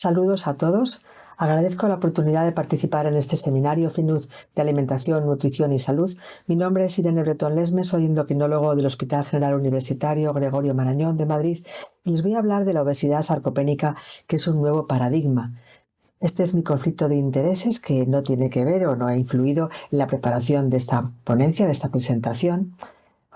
Saludos a todos. Agradezco la oportunidad de participar en este seminario FINUS de Alimentación, Nutrición y Salud. Mi nombre es Irene Bretón Lesmes, soy endocrinólogo del Hospital General Universitario Gregorio Marañón de Madrid y les voy a hablar de la obesidad sarcopénica, que es un nuevo paradigma. Este es mi conflicto de intereses, que no tiene que ver o no ha influido en la preparación de esta ponencia, de esta presentación.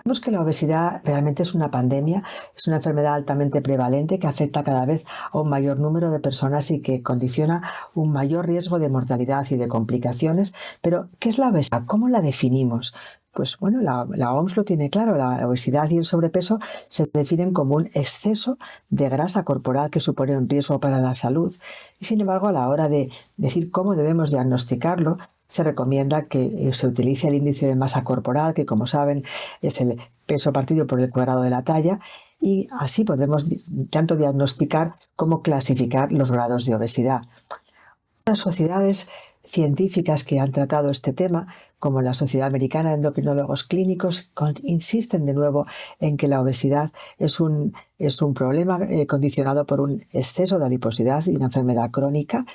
Vemos que la obesidad realmente es una pandemia, es una enfermedad altamente prevalente que afecta cada vez a un mayor número de personas y que condiciona un mayor riesgo de mortalidad y de complicaciones. Pero, ¿qué es la obesidad? ¿Cómo la definimos? Pues bueno, la OMS lo tiene claro, la obesidad y el sobrepeso se definen como un exceso de grasa corporal que supone un riesgo para la salud. Y sin embargo, a la hora de decir cómo debemos diagnosticarlo, se recomienda que se utilice el índice de masa corporal, que como saben es el peso partido por el cuadrado de la talla, y así podemos tanto diagnosticar como clasificar los grados de obesidad. Las sociedades científicas que han tratado este tema, como la Sociedad Americana de Endocrinólogos Clínicos, insisten de nuevo en que la obesidad es un problema condicionado por un exceso de adiposidad y una enfermedad crónica.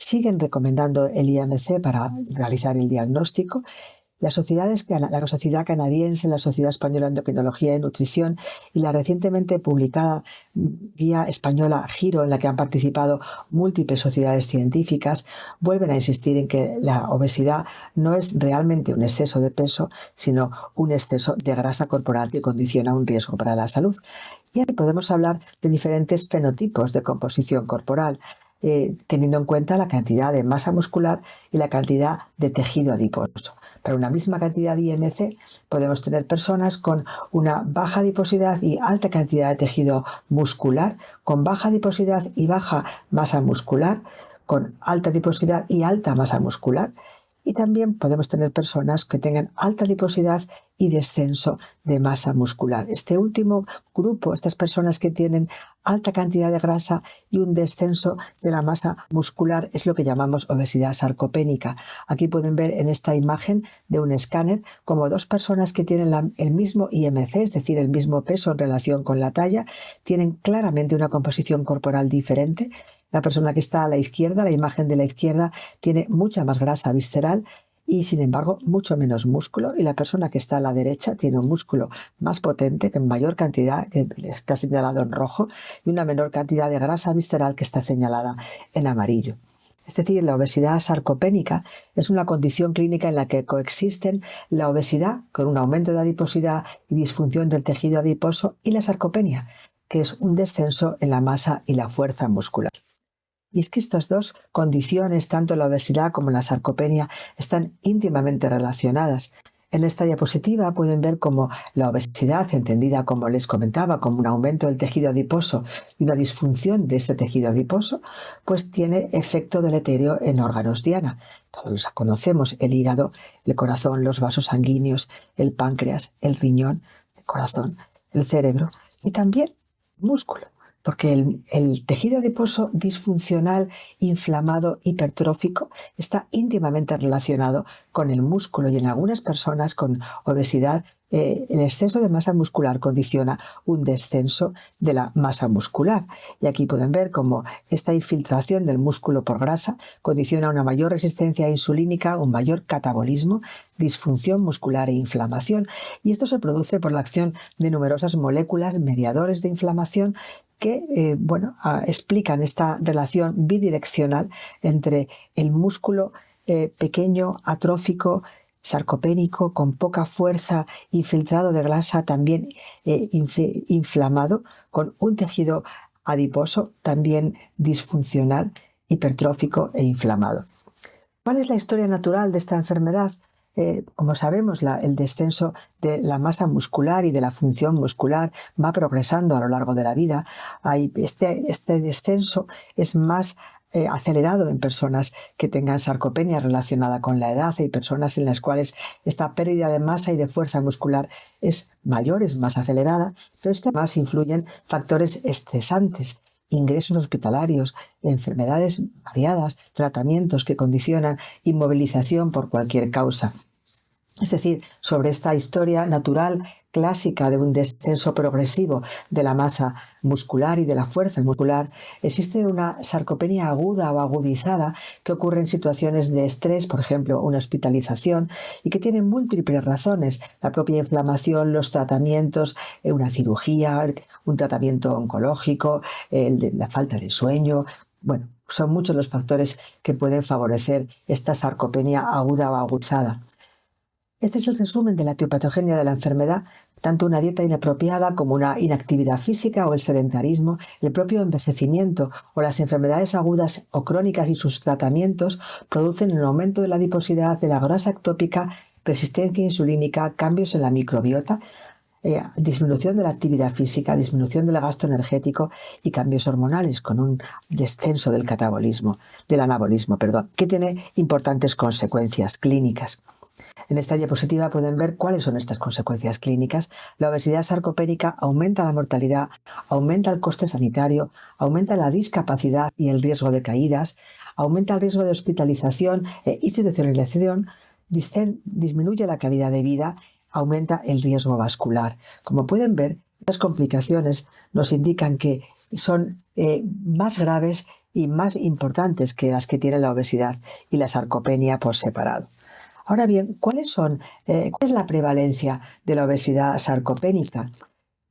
Siguen recomendando el IMC para realizar el diagnóstico. La Sociedad Canadiense, la Sociedad Española de Endocrinología y Nutrición y la recientemente publicada Guía Española Giro, en la que han participado múltiples sociedades científicas, vuelven a insistir en que la obesidad no es realmente un exceso de peso, sino un exceso de grasa corporal que condiciona un riesgo para la salud. Y aquí podemos hablar de diferentes fenotipos de composición corporal, teniendo en cuenta la cantidad de masa muscular y la cantidad de tejido adiposo. Para una misma cantidad de IMC podemos tener personas con una baja adiposidad y alta cantidad de tejido muscular, con baja adiposidad y baja masa muscular, con alta adiposidad y alta masa muscular. Y también podemos tener personas que tengan alta adiposidad y descenso de masa muscular. Este último grupo, estas personas que tienen alta cantidad de grasa y un descenso de la masa muscular, es lo que llamamos obesidad sarcopénica. Aquí pueden ver en esta imagen de un escáner como dos personas que tienen el mismo IMC, es decir, el mismo peso en relación con la talla, tienen claramente una composición corporal diferente. La persona que está a la izquierda, la imagen de la izquierda, tiene mucha más grasa visceral y, sin embargo, mucho menos músculo. Y la persona que está a la derecha tiene un músculo más potente, que en mayor cantidad, que está señalado en rojo, y una menor cantidad de grasa visceral que está señalada en amarillo. Es decir, la obesidad sarcopénica es una condición clínica en la que coexisten la obesidad, con un aumento de adiposidad y disfunción del tejido adiposo, y la sarcopenia, que es un descenso en la masa y la fuerza muscular. Y es que estas dos condiciones, tanto la obesidad como la sarcopenia, están íntimamente relacionadas. En esta diapositiva pueden ver cómo la obesidad, entendida como les comentaba, como un aumento del tejido adiposo y una disfunción de este tejido adiposo, pues tiene efecto deleterio en órganos diana. Todos los conocemos: el hígado, el corazón, los vasos sanguíneos, el páncreas, el riñón, el corazón, el cerebro y también músculo. Porque el tejido adiposo disfuncional, inflamado, hipertrófico, está íntimamente relacionado con el músculo y en algunas personas con obesidad el exceso de masa muscular condiciona un descenso de la masa muscular. Y aquí pueden ver cómo esta infiltración del músculo por grasa condiciona una mayor resistencia insulínica, un mayor catabolismo, disfunción muscular e inflamación. Y esto se produce por la acción de numerosas moléculas mediadores de inflamación que explican esta relación bidireccional entre el músculo pequeño, atrófico, sarcopénico, con poca fuerza, infiltrado de grasa, también inflamado, con un tejido adiposo también disfuncional, hipertrófico e inflamado. ¿Cuál es la historia natural de esta enfermedad? Como sabemos, el descenso de la masa muscular y de la función muscular va progresando a lo largo de la vida. Este descenso es más acelerado en personas que tengan sarcopenia relacionada con la edad. Hay personas en las cuales esta pérdida de masa y de fuerza muscular es mayor, es más acelerada, pero es que además influyen factores estresantes, ingresos hospitalarios, enfermedades variadas, tratamientos que condicionan inmovilización por cualquier causa. Es decir, sobre esta historia natural clásica de un descenso progresivo de la masa muscular y de la fuerza muscular, existe una sarcopenia aguda o agudizada que ocurre en situaciones de estrés, por ejemplo, una hospitalización, y que tiene múltiples razones: la propia inflamación, los tratamientos, una cirugía, un tratamiento oncológico, la falta de sueño. Bueno, son muchos los factores que pueden favorecer esta sarcopenia aguda o agudizada. Este es el resumen de la etiopatogenia de la enfermedad. Tanto una dieta inapropiada como una inactividad física o el sedentarismo, el propio envejecimiento o las enfermedades agudas o crónicas y sus tratamientos producen un aumento de la adiposidad, de la grasa ectópica, resistencia insulínica, cambios en la microbiota, disminución de la actividad física, disminución del gasto energético y cambios hormonales, con un descenso del anabolismo, que tiene importantes consecuencias clínicas. En esta diapositiva pueden ver cuáles son estas consecuencias clínicas. La obesidad sarcopénica aumenta la mortalidad, aumenta el coste sanitario, aumenta la discapacidad y el riesgo de caídas, aumenta el riesgo de hospitalización e institucionalización, disminuye la calidad de vida, aumenta el riesgo vascular. Como pueden ver, estas complicaciones nos indican que son más graves y más importantes que las que tiene la obesidad y la sarcopenia por separado. Ahora bien, ¿cuál es la prevalencia de la obesidad sarcopénica?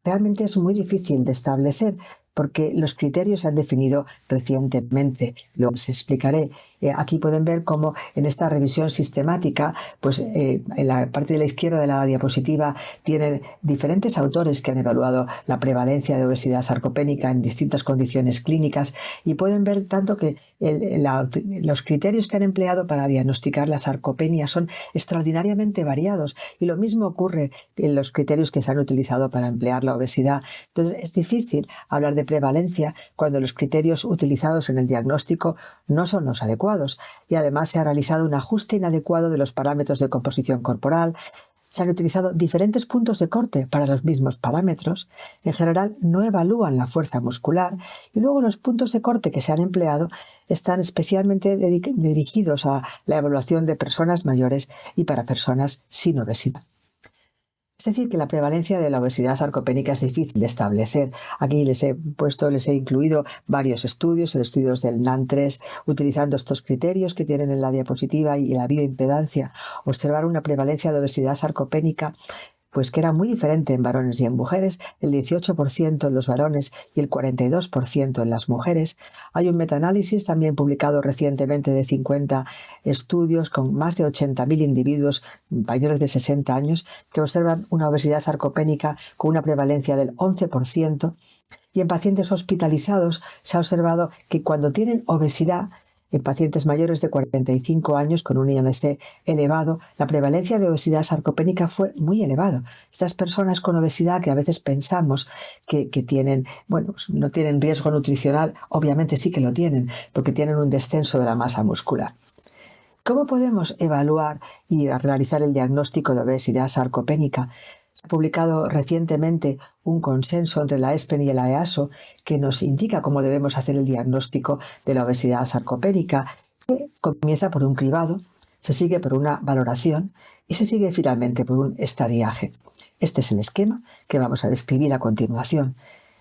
Realmente es muy difícil de establecer porque los criterios se han definido recientemente. Lo os explicaré. Aquí pueden ver cómo en esta revisión sistemática, en la parte de la izquierda de la diapositiva, tienen diferentes autores que han evaluado la prevalencia de obesidad sarcopénica en distintas condiciones clínicas, y pueden ver tanto que los criterios que han empleado para diagnosticar la sarcopenia son extraordinariamente variados, y lo mismo ocurre en los criterios que se han utilizado para emplear la obesidad. Entonces es difícil hablar de prevalencia cuando los criterios utilizados en el diagnóstico no son los adecuados, y además se ha realizado un ajuste inadecuado de los parámetros de composición corporal. Se han utilizado diferentes puntos de corte para los mismos parámetros. En general no evalúan la fuerza muscular, y luego los puntos de corte que se han empleado están especialmente dirigidos a la evaluación de personas mayores y para personas sin obesidad. Es decir, que la prevalencia de la obesidad sarcopénica es difícil de establecer. Aquí les he incluido varios estudios, el estudio del NAN3, utilizando estos criterios que tienen en la diapositiva y la bioimpedancia. Observar una prevalencia de obesidad sarcopénica que era muy diferente en varones y en mujeres, el 18% en los varones y el 42% en las mujeres. Hay un metaanálisis también publicado recientemente de 50 estudios con más de 80.000 individuos mayores de 60 años que observan una obesidad sarcopénica con una prevalencia del 11%, y en pacientes hospitalizados se ha observado que cuando tienen obesidad, en pacientes mayores de 45 años con un IMC elevado, la prevalencia de obesidad sarcopénica fue muy elevada. Estas personas con obesidad, que a veces pensamos que no tienen riesgo nutricional, obviamente sí que lo tienen, porque tienen un descenso de la masa muscular. ¿Cómo podemos evaluar y realizar el diagnóstico de obesidad sarcopénica? Se ha publicado recientemente un consenso entre la ESPEN y la EASO que nos indica cómo debemos hacer el diagnóstico de la obesidad sarcopénica, que comienza por un cribado, se sigue por una valoración y se sigue finalmente por un estadiaje. Este es el esquema que vamos a describir a continuación.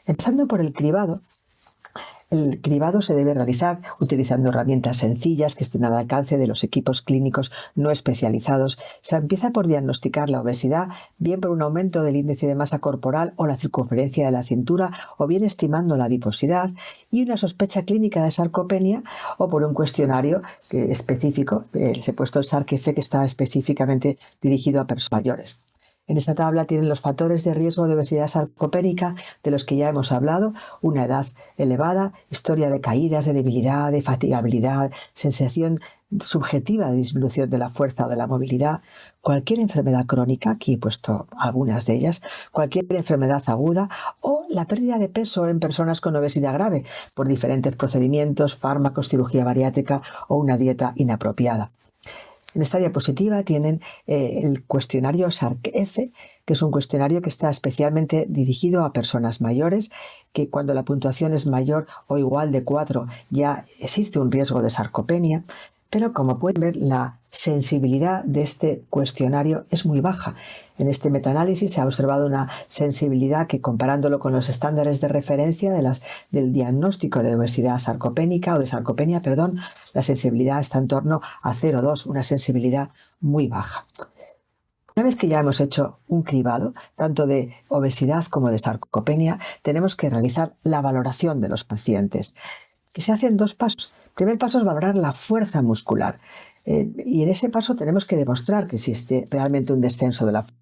Empezando por el cribado. El cribado se debe realizar utilizando herramientas sencillas que estén al alcance de los equipos clínicos no especializados. Se empieza por diagnosticar la obesidad, bien por un aumento del índice de masa corporal o la circunferencia de la cintura, o bien estimando la adiposidad y una sospecha clínica de sarcopenia, o por un cuestionario específico. Se ha puesto el SARC-F, que está específicamente dirigido a personas mayores. En esta tabla tienen los factores de riesgo de obesidad sarcopénica de los que ya hemos hablado: una edad elevada, historia de caídas, de debilidad, de fatigabilidad, sensación subjetiva de disminución de la fuerza o de la movilidad, cualquier enfermedad crónica, aquí he puesto algunas de ellas, cualquier enfermedad aguda, o la pérdida de peso en personas con obesidad grave por diferentes procedimientos, fármacos, cirugía bariátrica o una dieta inapropiada. En esta diapositiva tienen el cuestionario SARC-F, que es un cuestionario que está especialmente dirigido a personas mayores, que cuando la puntuación es mayor o igual de 4 ya existe un riesgo de sarcopenia. Pero como pueden ver, la sensibilidad de este cuestionario es muy baja. En este metaanálisis se ha observado una sensibilidad que, comparándolo con los estándares de referencia del diagnóstico de obesidad sarcopénica o de sarcopenia, la sensibilidad está en torno a 0,2, una sensibilidad muy baja. Una vez que ya hemos hecho un cribado, tanto de obesidad como de sarcopenia, tenemos que realizar la valoración de los pacientes, que se hace en 2 pasos. El primer paso es valorar la fuerza muscular. Y en ese paso tenemos que demostrar que existe realmente un descenso de la fuerza.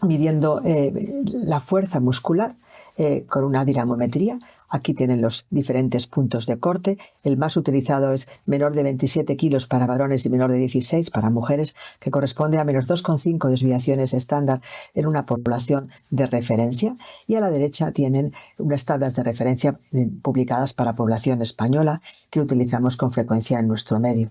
Midiendo la fuerza muscular con una dinamometría. Aquí tienen los diferentes puntos de corte. El más utilizado es menor de 27 kilos para varones y menor de 16 para mujeres, que corresponde a menos 2,5 desviaciones estándar en una población de referencia. Y a la derecha tienen unas tablas de referencia publicadas para población española que utilizamos con frecuencia en nuestro medio.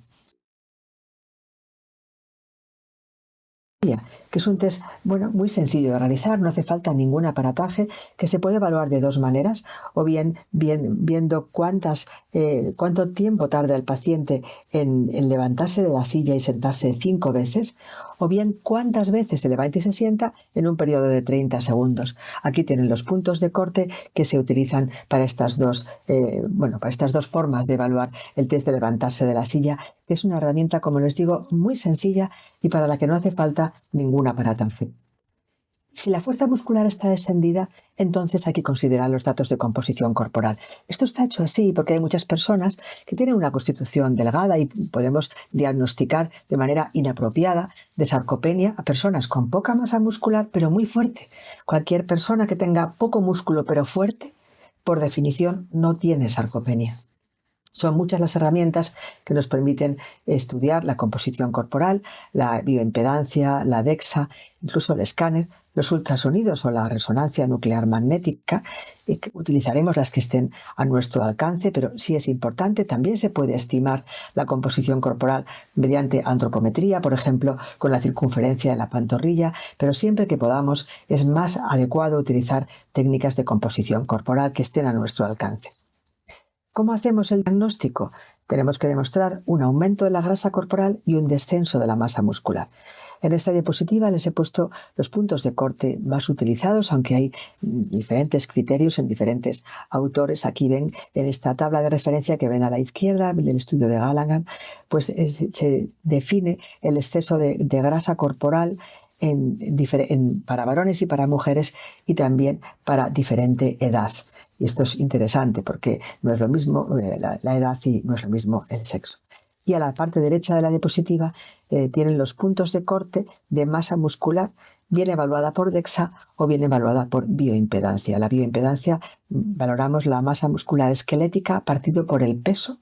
Que es un test muy sencillo de realizar, no hace falta ningún aparataje, que se puede evaluar de 2 maneras, o bien viendo cuánto tiempo tarda el paciente en levantarse de la silla y sentarse 5 veces, o bien cuántas veces se levanta y se sienta en un periodo de 30 segundos. Aquí tienen los puntos de corte que se utilizan para estas dos formas de evaluar el test de levantarse de la silla, que es una herramienta, como les digo, muy sencilla y para la que no hace falta ningún aparataje. Si la fuerza muscular está descendida, entonces hay que considerar los datos de composición corporal. Esto está hecho así porque hay muchas personas que tienen una constitución delgada y podemos diagnosticar de manera inapropiada de sarcopenia a personas con poca masa muscular pero muy fuerte. Cualquier persona que tenga poco músculo pero fuerte, por definición, no tiene sarcopenia. Son muchas las herramientas que nos permiten estudiar la composición corporal, la bioimpedancia, la DEXA, incluso el escáner, los ultrasonidos o la resonancia nuclear magnética. Utilizaremos las que estén a nuestro alcance, pero sí es importante. También se puede estimar la composición corporal mediante antropometría, por ejemplo, con la circunferencia de la pantorrilla, pero siempre que podamos es más adecuado utilizar técnicas de composición corporal que estén a nuestro alcance. ¿Cómo hacemos el diagnóstico? Tenemos que demostrar un aumento de la grasa corporal y un descenso de la masa muscular. En esta diapositiva les he puesto los puntos de corte más utilizados, aunque hay diferentes criterios en diferentes autores. Aquí ven en esta tabla de referencia que ven a la izquierda, del estudio de Gallangan, pues se define el exceso de grasa corporal para varones y para mujeres y también para diferente edad. Y esto es interesante porque no es lo mismo la edad y no es lo mismo el sexo. Y a la parte derecha de la diapositiva tienen los puntos de corte de masa muscular, bien evaluada por DEXA o bien evaluada por bioimpedancia. La bioimpedancia valoramos la masa muscular esquelética partido por el peso,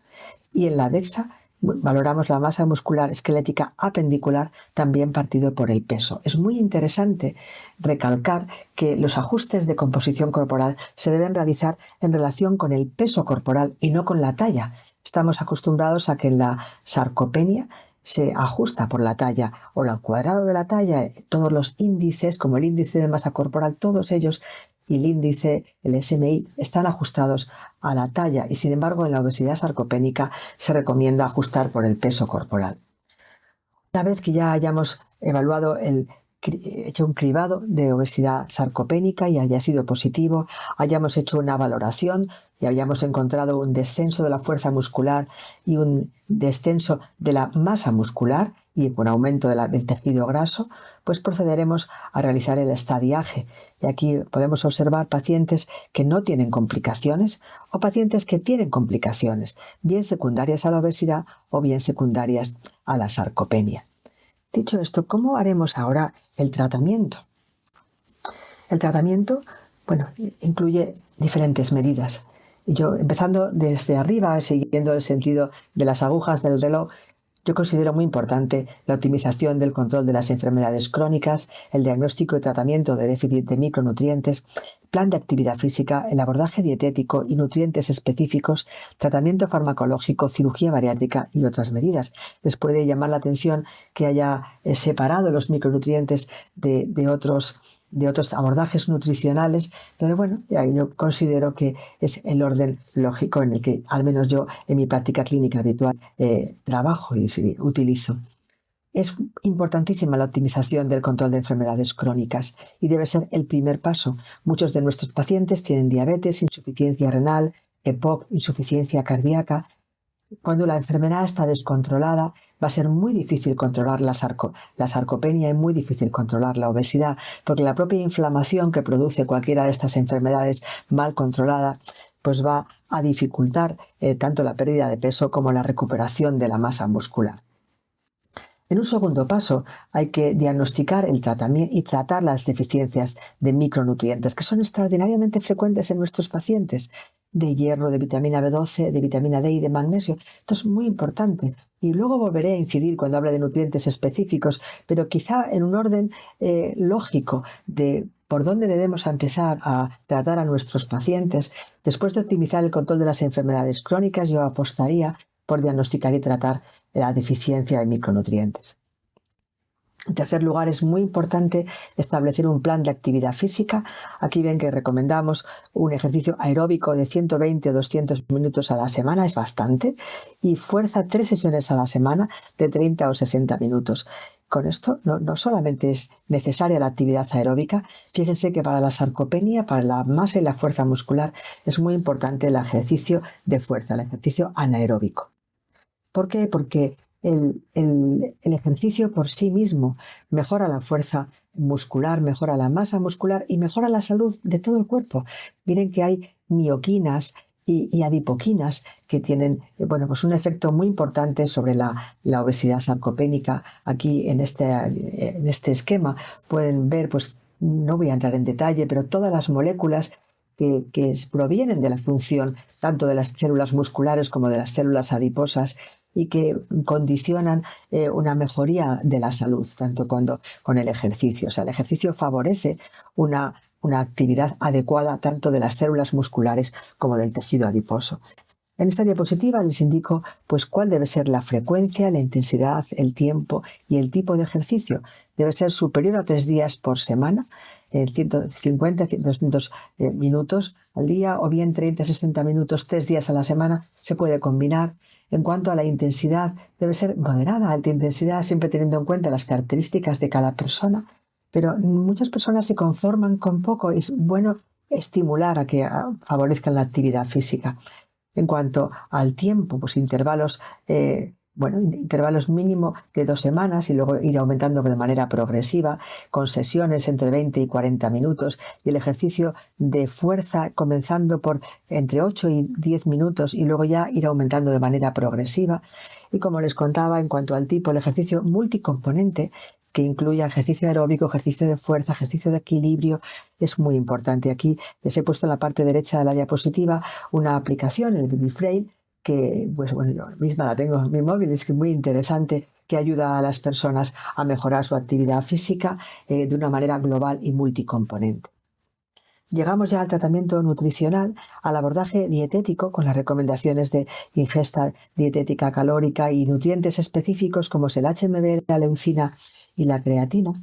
y en la DEXA valoramos la masa muscular esquelética apendicular también partido por el peso. Es muy interesante recalcar que los ajustes de composición corporal se deben realizar en relación con el peso corporal y no con la talla. Estamos acostumbrados a que en la sarcopenia se ajusta por la talla o el cuadrado de la talla, todos los índices, como el índice de masa corporal, todos ellos, y el índice, el SMI, están ajustados a la talla, y sin embargo en la obesidad sarcopénica se recomienda ajustar por el peso corporal. Una vez que ya hayamos evaluado hecho un cribado de obesidad sarcopénica y haya sido positivo, hayamos hecho una valoración y hayamos encontrado un descenso de la fuerza muscular y un descenso de la masa muscular y con aumento del tejido graso, pues procederemos a realizar el estadiaje. Y aquí podemos observar pacientes que no tienen complicaciones o pacientes que tienen complicaciones, bien secundarias a la obesidad o bien secundarias a la sarcopenia. Dicho esto, ¿cómo haremos ahora el tratamiento? El tratamiento, incluye diferentes medidas. Yo, empezando desde arriba, siguiendo el sentido de las agujas del reloj, yo considero muy importante la optimización del control de las enfermedades crónicas, el diagnóstico y tratamiento de déficit de micronutrientes, plan de actividad física, el abordaje dietético y nutrientes específicos, tratamiento farmacológico, cirugía bariátrica y otras medidas. Les puede llamar la atención que haya separado los micronutrientes de otros de otros abordajes nutricionales, pero bueno, yo considero que es el orden lógico en el que al menos yo en mi práctica clínica habitual trabajo y sí, utilizo. Es importantísima la optimización del control de enfermedades crónicas y debe ser el primer paso. Muchos de nuestros pacientes tienen diabetes, insuficiencia renal, EPOC, insuficiencia cardíaca. Cuando la enfermedad está descontrolada, va a ser muy difícil controlar la sarcopenia y muy difícil controlar la obesidad, porque la propia inflamación que produce cualquiera de estas enfermedades mal controlada pues va a dificultar tanto la pérdida de peso como la recuperación de la masa muscular. En un segundo paso, hay que diagnosticar el tratamiento y tratar las deficiencias de micronutrientes, que son extraordinariamente frecuentes en nuestros pacientes, de hierro, de vitamina B12, de vitamina D y de magnesio. Esto es muy importante. Y luego volveré a incidir cuando hable de nutrientes específicos, pero quizá en un orden lógico de por dónde debemos empezar a tratar a nuestros pacientes. Después de optimizar el control de las enfermedades crónicas, yo apostaría por diagnosticar y tratar la deficiencia de micronutrientes. En tercer lugar, es muy importante establecer un plan de actividad física. Aquí ven que recomendamos un ejercicio aeróbico de 120 o 200 minutos a la semana, es bastante, y fuerza 3 sesiones a la semana de 30 o 60 minutos. Con esto no solamente es necesaria la actividad aeróbica, fíjense que para la sarcopenia, para la masa y la fuerza muscular, es muy importante el ejercicio de fuerza, el ejercicio anaeróbico. ¿Por qué? Porque el ejercicio por sí mismo mejora la fuerza muscular, mejora la masa muscular y mejora la salud de todo el cuerpo. Miren que hay mioquinas y adipoquinas que tienen pues un efecto muy importante sobre la obesidad sarcopénica. Aquí en este esquema pueden ver, pues no voy a entrar en detalle, pero todas las moléculas que provienen de la función tanto de las células musculares como de las células adiposas y que condicionan una mejoría de la salud, tanto con el ejercicio. O sea, el ejercicio favorece una actividad adecuada tanto de las células musculares como del tejido adiposo. En esta diapositiva les indico pues cuál debe ser la frecuencia, la intensidad, el tiempo y el tipo de ejercicio. Debe ser superior a 3 días por semana, 150, 200 minutos al día o bien 30-60 minutos 3 días a la semana. Se puede combinar. En cuanto a la intensidad, debe ser moderada, alta intensidad, siempre teniendo en cuenta las características de cada persona, pero muchas personas se conforman con poco. Es bueno estimular a que favorezcan la actividad física. En cuanto al tiempo, pues intervalos mínimo de 2 semanas y luego ir aumentando de manera progresiva, con sesiones entre 20 y 40 minutos y el ejercicio de fuerza comenzando por entre 8 y 10 minutos y luego ya ir aumentando de manera progresiva. Y como les contaba, en cuanto al tipo, el ejercicio multicomponente, que incluya ejercicio aeróbico, ejercicio de fuerza, ejercicio de equilibrio, es muy importante. Aquí les he puesto en la parte derecha de la diapositiva una aplicación, el BabyFrame, que yo misma la tengo en mi móvil, es que muy interesante, que ayuda a las personas a mejorar su actividad física de una manera global y multicomponente. Llegamos ya al tratamiento nutricional, al abordaje dietético con las recomendaciones de ingesta dietética calórica y nutrientes específicos como es el HMB, la leucina y la creatina.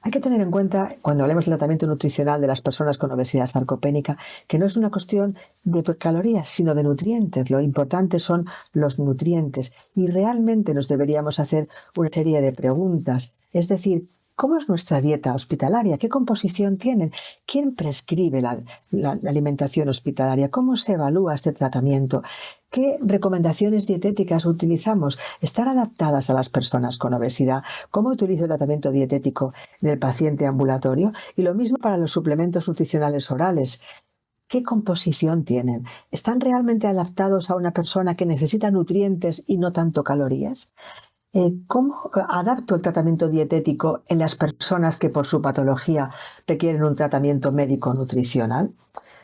Hay que tener en cuenta, cuando hablemos del tratamiento nutricional de las personas con obesidad sarcopénica, que no es una cuestión de calorías, sino de nutrientes. Lo importante son los nutrientes y realmente nos deberíamos hacer una serie de preguntas. Es decir, ¿cómo es nuestra dieta hospitalaria? ¿Qué composición tienen? ¿Quién prescribe la alimentación hospitalaria? ¿Cómo se evalúa este tratamiento? ¿Qué recomendaciones dietéticas utilizamos? ¿Están adaptadas a las personas con obesidad? ¿Cómo utilizo el tratamiento dietético del paciente ambulatorio? Y lo mismo para los suplementos nutricionales orales. ¿Qué composición tienen? ¿Están realmente adaptados a una persona que necesita nutrientes y no tanto calorías? ¿Cómo adapto el tratamiento dietético en las personas que por su patología requieren un tratamiento médico nutricional?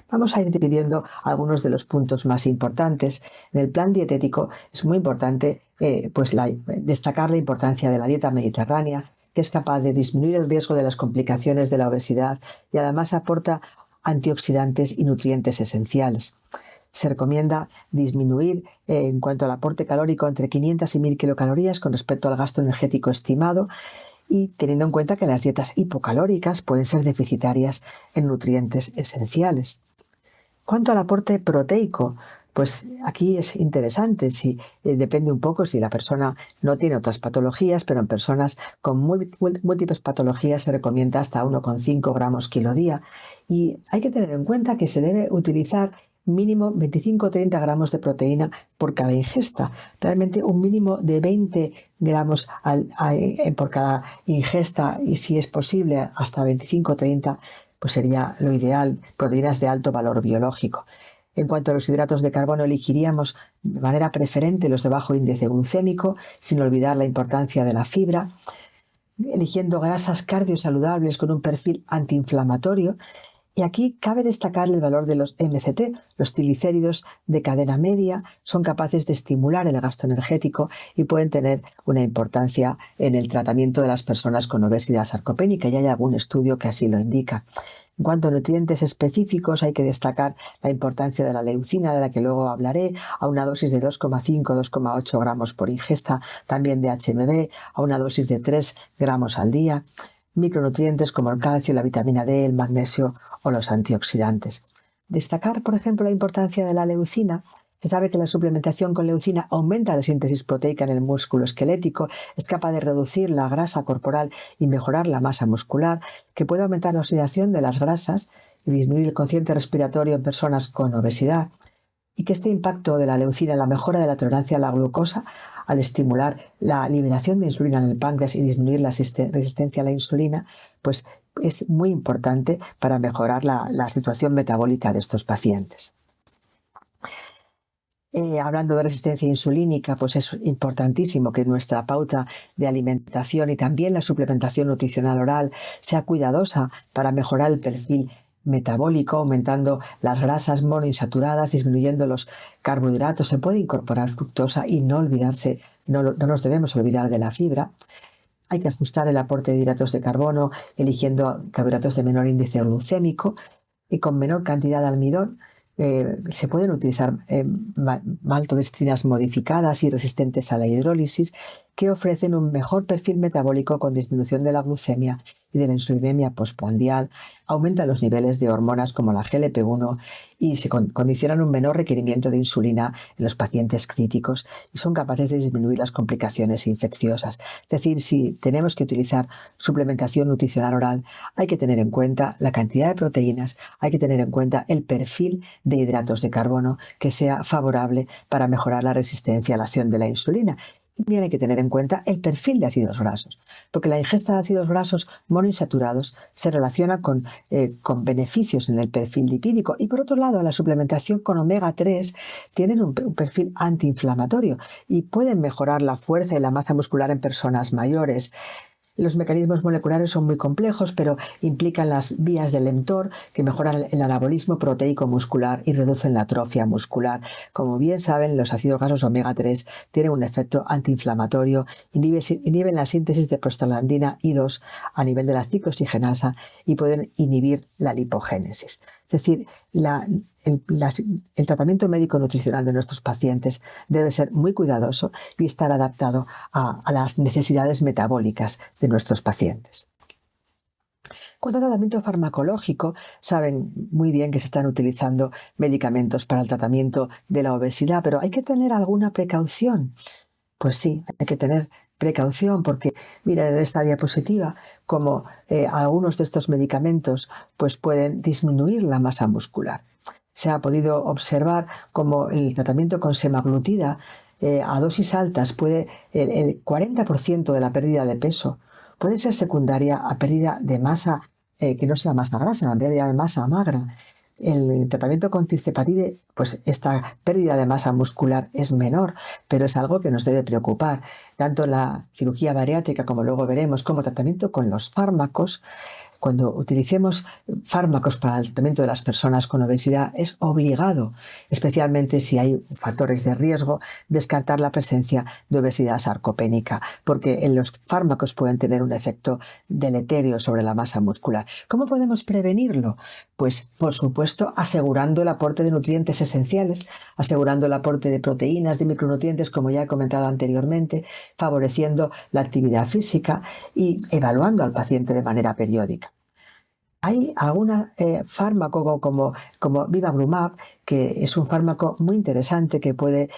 Vamos a ir dividiendo algunos de los puntos más importantes. En el plan dietético es muy importante destacar la importancia de la dieta mediterránea, que es capaz de disminuir el riesgo de las complicaciones de la obesidad y además aporta antioxidantes y nutrientes esenciales. Se recomienda disminuir en cuanto al aporte calórico entre 500 y 1000 kilocalorías con respecto al gasto energético estimado y teniendo en cuenta que las dietas hipocalóricas pueden ser deficitarias en nutrientes esenciales. Cuanto al aporte proteico, pues aquí es interesante, si depende un poco si la persona no tiene otras patologías, pero en personas con múltiples patologías se recomienda hasta 1,5 gramos kilo día, y hay que tener en cuenta que se debe utilizar mínimo 25 o 30 gramos de proteína por cada ingesta. Realmente un mínimo de 20 gramos por cada ingesta, y si es posible hasta 25 o 30, pues sería lo ideal, proteínas de alto valor biológico. En cuanto a los hidratos de carbono, elegiríamos de manera preferente los de bajo índice glucémico, sin olvidar la importancia de la fibra, eligiendo grasas cardiosaludables con un perfil antiinflamatorio. Y aquí cabe destacar el valor de los MCT. Los triglicéridos de cadena media son capaces de estimular el gasto energético y pueden tener una importancia en el tratamiento de las personas con obesidad sarcopénica, y hay algún estudio que así lo indica. En cuanto a nutrientes específicos, hay que destacar la importancia de la leucina, de la que luego hablaré, a una dosis de 2,5-2,8 gramos por ingesta, también de HMB, a una dosis de 3 gramos al día. Micronutrientes como el calcio, la vitamina D, el magnesio o los antioxidantes. Destacar, por ejemplo, la importancia de la leucina. Se sabe que la suplementación con leucina aumenta la síntesis proteica en el músculo esquelético, es capaz de reducir la grasa corporal y mejorar la masa muscular, que puede aumentar la oxidación de las grasas y disminuir el cociente respiratorio en personas con obesidad, y que este impacto de la leucina en la mejora de la tolerancia a la glucosa, al estimular la liberación de insulina en el páncreas y disminuir la resistencia a la insulina, pues es muy importante para mejorar la situación metabólica de estos pacientes. Hablando de resistencia insulínica, pues es importantísimo que nuestra pauta de alimentación y también la suplementación nutricional oral sea cuidadosa para mejorar el perfil metabólico, aumentando las grasas monoinsaturadas, disminuyendo los carbohidratos. Se puede incorporar fructosa y no nos debemos olvidar de la fibra. Hay que ajustar el aporte de hidratos de carbono, eligiendo carbohidratos de menor índice glucémico y con menor cantidad de almidón. Se pueden utilizar maltodextrinas modificadas y resistentes a la hidrólisis, que ofrecen un mejor perfil metabólico con disminución de la glucemia y de la insulinemia postprandial, aumentan los niveles de hormonas como la GLP-1 y se condicionan un menor requerimiento de insulina en los pacientes críticos, y son capaces de disminuir las complicaciones infecciosas. Es decir, si tenemos que utilizar suplementación nutricional oral, hay que tener en cuenta la cantidad de proteínas, hay que tener en cuenta el perfil de hidratos de carbono que sea favorable para mejorar la resistencia a la acción de la insulina. Y también hay que tener en cuenta el perfil de ácidos grasos, porque la ingesta de ácidos grasos monoinsaturados se relaciona con beneficios en el perfil lipídico, y por otro lado la suplementación con omega 3 tienen un perfil antiinflamatorio y pueden mejorar la fuerza y la masa muscular en personas mayores. Los mecanismos moleculares son muy complejos, pero implican las vías del mTOR, que mejoran el anabolismo proteico muscular y reducen la atrofia muscular. Como bien saben, los ácidos grasos omega 3 tienen un efecto antiinflamatorio, inhiben la síntesis de prostaglandina I2 a nivel de la ciclooxigenasa y pueden inhibir la lipogénesis. Es decir, el tratamiento médico nutricional de nuestros pacientes debe ser muy cuidadoso y estar adaptado a las necesidades metabólicas de nuestros pacientes. Cuanto al tratamiento farmacológico, saben muy bien que se están utilizando medicamentos para el tratamiento de la obesidad, pero ¿hay que tener alguna precaución? Pues sí, hay que tener precaución, porque miren en esta diapositiva como algunos de estos medicamentos pues pueden disminuir la masa muscular. Se ha podido observar como el tratamiento con semaglutida a dosis altas el 40% de la pérdida de peso puede ser secundaria a pérdida de masa que no sea masa grasa, la pérdida de masa magra. El tratamiento con tirzepatide, pues esta pérdida de masa muscular es menor, pero es algo que nos debe preocupar. Tanto la cirugía bariátrica, como luego veremos, como tratamiento con los fármacos, cuando utilicemos fármacos para el tratamiento de las personas con obesidad, es obligado, especialmente si hay factores de riesgo, descartar la presencia de obesidad sarcopénica, porque en los fármacos pueden tener un efecto deleterio sobre la masa muscular. ¿Cómo podemos prevenirlo? Pues, por supuesto, asegurando el aporte de nutrientes esenciales, asegurando el aporte de proteínas, de micronutrientes, como ya he comentado anteriormente, favoreciendo la actividad física y evaluando al paciente de manera periódica. Hay algún fármaco como Bimagrumab, que es un fármaco muy interesante que puede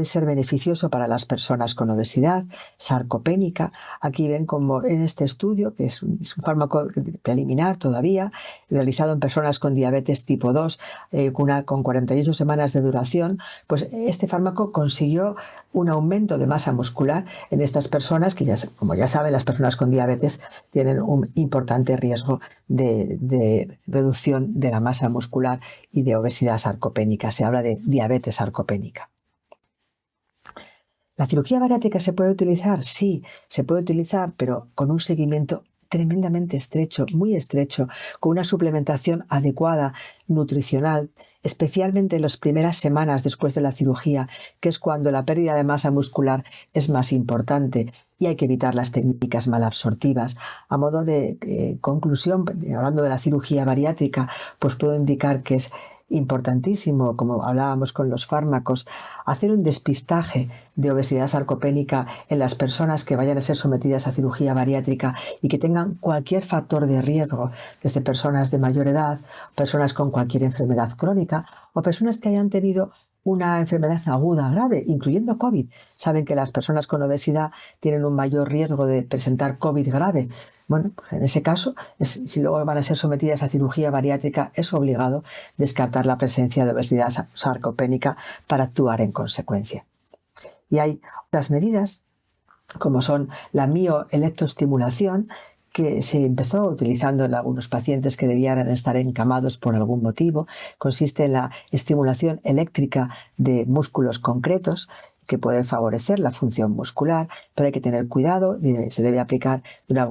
ser beneficioso para las personas con obesidad sarcopénica. Aquí ven como en este estudio, que es un fármaco preliminar todavía, realizado en personas con diabetes tipo 2, con 48 semanas de duración, pues este fármaco consiguió un aumento de masa muscular en estas personas que, como ya saben, las personas con diabetes tienen un importante riesgo de reducción de la masa muscular y de obesidad sarcopénica. Se habla de diabetes sarcopénica. ¿La cirugía bariátrica se puede utilizar? Sí, se puede utilizar, pero con un seguimiento tremendamente estrecho, muy estrecho, con una suplementación adecuada, nutricional, especialmente en las primeras semanas después de la cirugía, que es cuando la pérdida de masa muscular es más importante, y hay que evitar las técnicas malabsortivas. A modo de conclusión, hablando de la cirugía bariátrica, pues puedo indicar que es importantísimo, como hablábamos con los fármacos, hacer un despistaje de obesidad sarcopénica en las personas que vayan a ser sometidas a cirugía bariátrica y que tengan cualquier factor de riesgo, desde personas de mayor edad, personas con cualquier enfermedad crónica o personas que hayan tenido una enfermedad aguda grave, incluyendo COVID. Saben que las personas con obesidad tienen un mayor riesgo de presentar COVID grave. Bueno, pues en ese caso, si luego van a ser sometidas a cirugía bariátrica, es obligado descartar la presencia de obesidad sarcopénica para actuar en consecuencia. Y hay otras medidas, como son la mioelectroestimulación, que se empezó utilizando en algunos pacientes que debían estar encamados por algún motivo. Consiste en la estimulación eléctrica de músculos concretos que puede favorecer la función muscular, pero hay que tener cuidado, se debe aplicar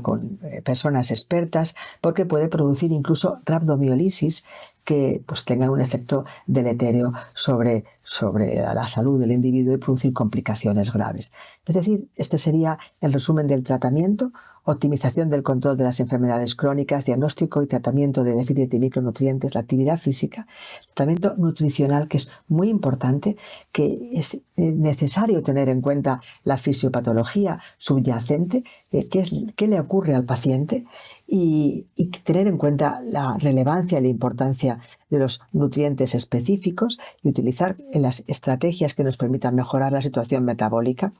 con personas expertas, porque puede producir incluso rhabdomiólisis que pues tengan un efecto deleterio sobre la salud del individuo y producir complicaciones graves. Es decir, este sería el resumen del tratamiento: optimización del control de las enfermedades crónicas, diagnóstico y tratamiento de déficit de micronutrientes, la actividad física, tratamiento nutricional, que es muy importante, que es necesario tener en cuenta la fisiopatología subyacente, qué le ocurre al paciente, y tener en cuenta la relevancia y la importancia de los nutrientes específicos y utilizar las estrategias que nos permitan mejorar la situación metabólica.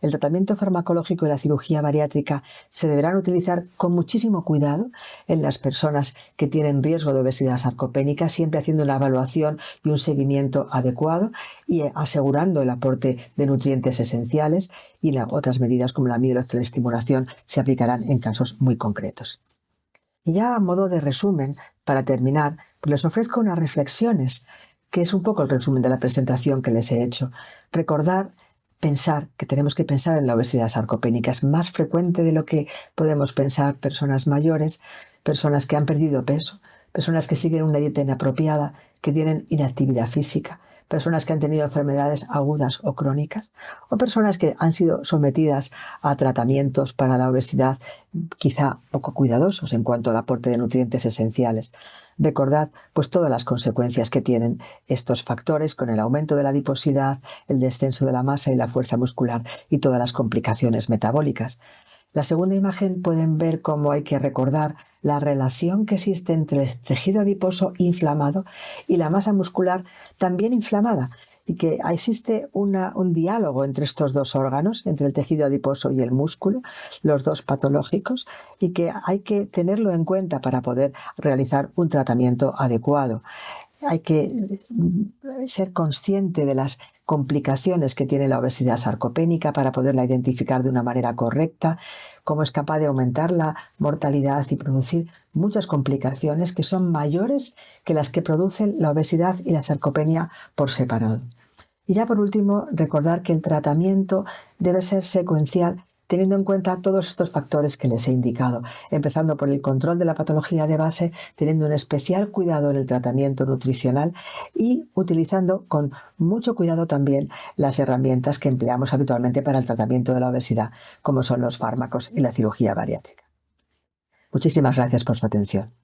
El tratamiento farmacológico y la cirugía bariátrica se deberán utilizar con muchísimo cuidado en las personas que tienen riesgo de obesidad sarcopénica, siempre haciendo una evaluación y un seguimiento adecuado y asegurando el aporte de nutrientes esenciales, y otras medidas como la mioelectroestimulación se aplicarán en casos muy concretos. Y ya a modo de resumen, para terminar, pues les ofrezco unas reflexiones, que es un poco el resumen de la presentación que les he hecho. Pensar que tenemos que pensar en la obesidad sarcopénica. Es más frecuente de lo que podemos pensar. Personas mayores, personas que han perdido peso, personas que siguen una dieta inapropiada, que tienen inactividad física, personas que han tenido enfermedades agudas o crónicas, o personas que han sido sometidas a tratamientos para la obesidad quizá poco cuidadosos en cuanto al aporte de nutrientes esenciales. Recordad pues todas las consecuencias que tienen estos factores, con el aumento de la adiposidad, el descenso de la masa y la fuerza muscular y todas las complicaciones metabólicas. La segunda imagen pueden ver cómo hay que recordar la relación que existe entre el tejido adiposo inflamado y la masa muscular también inflamada, y que existe un diálogo entre estos dos órganos, entre el tejido adiposo y el músculo, los dos patológicos, y que hay que tenerlo en cuenta para poder realizar un tratamiento adecuado. Hay que ser consciente de las complicaciones que tiene la obesidad sarcopénica para poderla identificar de una manera correcta, cómo es capaz de aumentar la mortalidad y producir muchas complicaciones que son mayores que las que producen la obesidad y la sarcopenia por separado. Y ya por último, recordar que el tratamiento debe ser secuencial teniendo en cuenta todos estos factores que les he indicado, empezando por el control de la patología de base, teniendo un especial cuidado en el tratamiento nutricional y utilizando con mucho cuidado también las herramientas que empleamos habitualmente para el tratamiento de la obesidad, como son los fármacos y la cirugía bariátrica. Muchísimas gracias por su atención.